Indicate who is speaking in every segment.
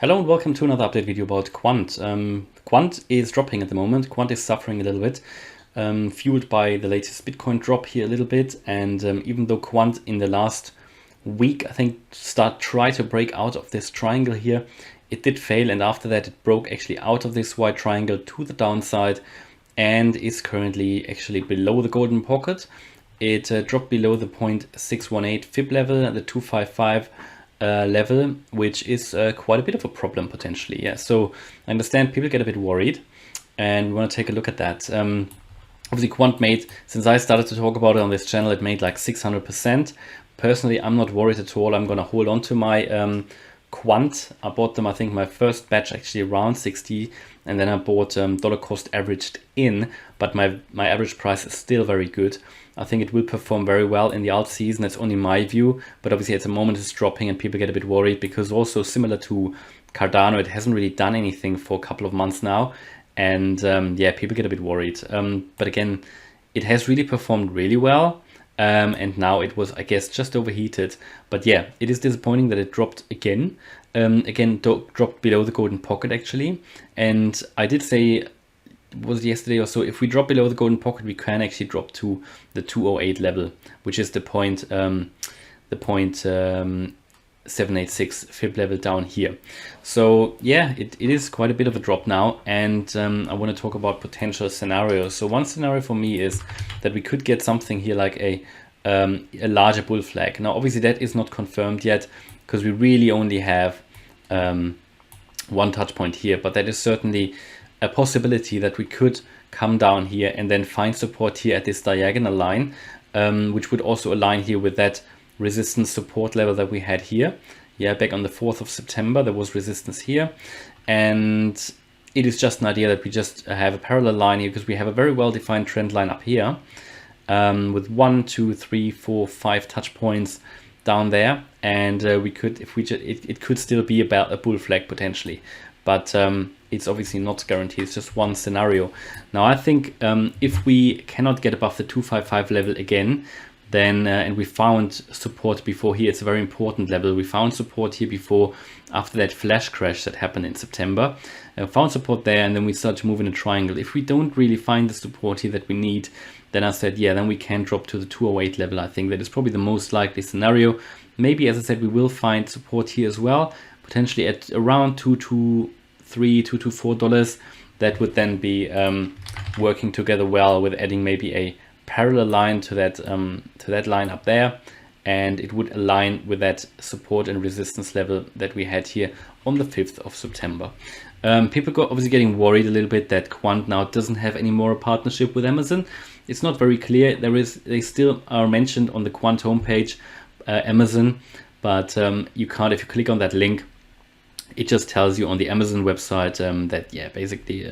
Speaker 1: Hello and welcome to another update video about Quant. Quant is dropping at the moment. Quant is suffering a little bit, fueled by the latest Bitcoin drop here a little bit. And even though Quant in the last week, I think, tried to break out of this triangle here, it did fail. And after that, it broke actually out of this white triangle to the downside and is currently actually below the golden pocket. It dropped below the 0.618 fib level and the 255 level, which is quite a bit of a problem potentially. Yeah, so I understand people get a bit worried, and we want to take a look at that. Obviously, Quant made, since I started to talk about it on this channel, it made like 600%. Personally, I'm not worried at all. I'm going to hold on to my Quant. I bought them, I think, my first batch actually around 60, and then I bought dollar cost averaged in, but my average price is still very good. I think it will perform very well in the alt season. That's only my view, but obviously at the moment it's dropping and people get a bit worried because also similar to Cardano, it hasn't really done anything for a couple of months now, and yeah, people get a bit worried. But again, it has really performed really well. And now it was, I guess, just overheated. But yeah, it is disappointing that it dropped again. Dropped below the golden pocket actually. And I did say, was yesterday or so, if we drop below the golden pocket, we can actually drop to the 208 level, which is the 786 fib level down here. So yeah, it is quite a bit of a drop now, and I want to talk about potential scenarios. So one scenario for me is that we could get something here like a larger bull flag. Now obviously that is not confirmed yet because we really only have one touch point here, but that is certainly a possibility that we could come down here and then find support here at this diagonal line, which would also align here with that resistance support level that we had here. Yeah, back on the 4th of September, there was resistance here. And it is just an idea that we just have a parallel line here because we have a very well-defined trend line up here with 1, 2, 3, 4, 5 touch points down there. And we could, if we just, it could still be about a bull flag potentially. But it's obviously not guaranteed. It's just one scenario. Now, I think if we cannot get above the 255 level again, then and we found support before here, it's a very important level. We found support here before, after that flash crash that happened in September. Found support there, and then we start to move in a triangle. If we don't really find the support here that we need, then I said, yeah, then we can drop to the 208 level. I think that is probably the most likely scenario. Maybe, as I said, we will find support here as well, potentially at around $223, $224. That would then be working together well with adding maybe a parallel line to that line up there, and it would align with that support and resistance level that we had here on the 5th of September. People got obviously getting worried a little bit that Quant now doesn't have any more a partnership with Amazon. It's not very clear. They still are mentioned on the Quant homepage, Amazon, but you can't, if you click on that link, it just tells you on the Amazon website that, yeah, basically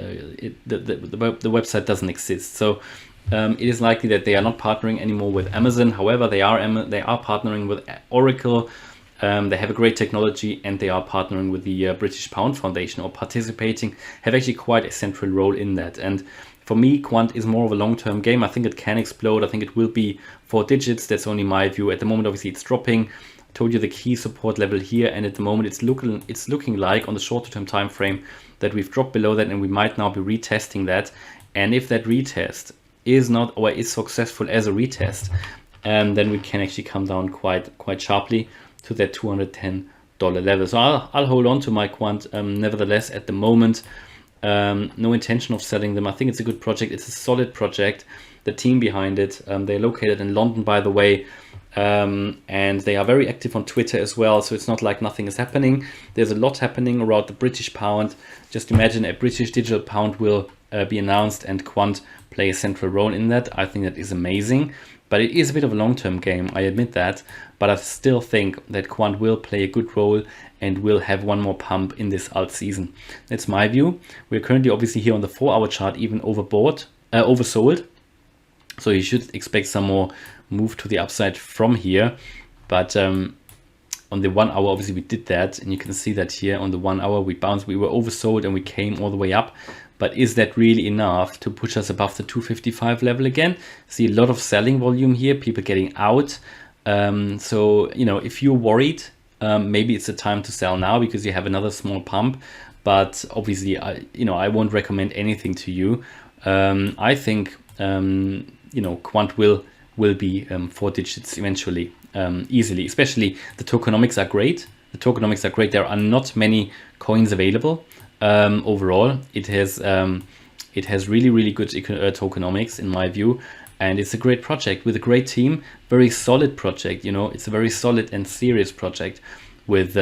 Speaker 1: the website doesn't exist. So it is likely that they are not partnering anymore with Amazon. However, they are partnering with Oracle. They have a great technology, and they are partnering with the British Pound Foundation, or participating, have actually quite a central role in that. And for me, Quant is more of a long-term game. I think it can explode. I think it will be 4 digits. That's only my view. At the moment, obviously, it's dropping. I told you the key support level here, and at the moment, it's looking like on the shorter-term time frame that we've dropped below that, and we might now be retesting that. And if that retest is not, or is successful as a retest, then we can actually come down quite sharply to that $210 level. So I'll hold on to my Quant nevertheless at the moment. No intention of selling them. I think it's a good project. It's a solid project. The team behind it, they're located in London, by the way, and they are very active on Twitter as well. So it's not like nothing is happening. There's a lot happening around the British pound. Just imagine a British digital pound will be announced and Quant play a central role in that. I think that is amazing, but it is a bit of a long-term game, I admit that, but I still think that Quant will play a good role and will have one more pump in this alt season. That's my view. We're currently obviously here on the 4-hour chart even oversold, so you should expect some more move to the upside from here. But on the 1 hour, obviously we did that, and you can see that here on the 1 hour we bounced, we were oversold and we came all the way up. But is that really enough to push us above the 255 level again? See a lot of selling volume here, people getting out. So, you know, if you're worried maybe it's the time to sell now because you have another small pump. But obviously, I won't recommend anything to you. I think Quant will be 4 digits eventually, easily. Especially the tokenomics are great. There are not many coins available. Overall, it has really good tokenomics in my view, and it's a great project with a great team, very solid project. It's a very solid and serious project with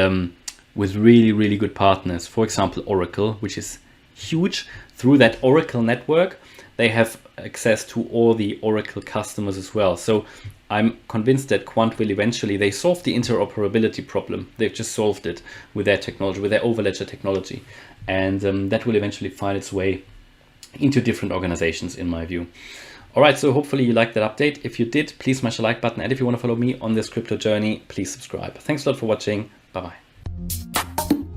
Speaker 1: really good partners. For example, Oracle, which is huge. Through that Oracle network, they have access to all the Oracle customers as well. So I'm convinced that Quant will eventually, they solve the interoperability problem. They've just solved it with their technology, with their overledger technology. And that will eventually find its way into different organizations, in my view. All right, so hopefully you liked that update. If you did, please smash the like button. And if you want to follow me on this crypto journey, please subscribe. Thanks a lot for watching. Bye-bye.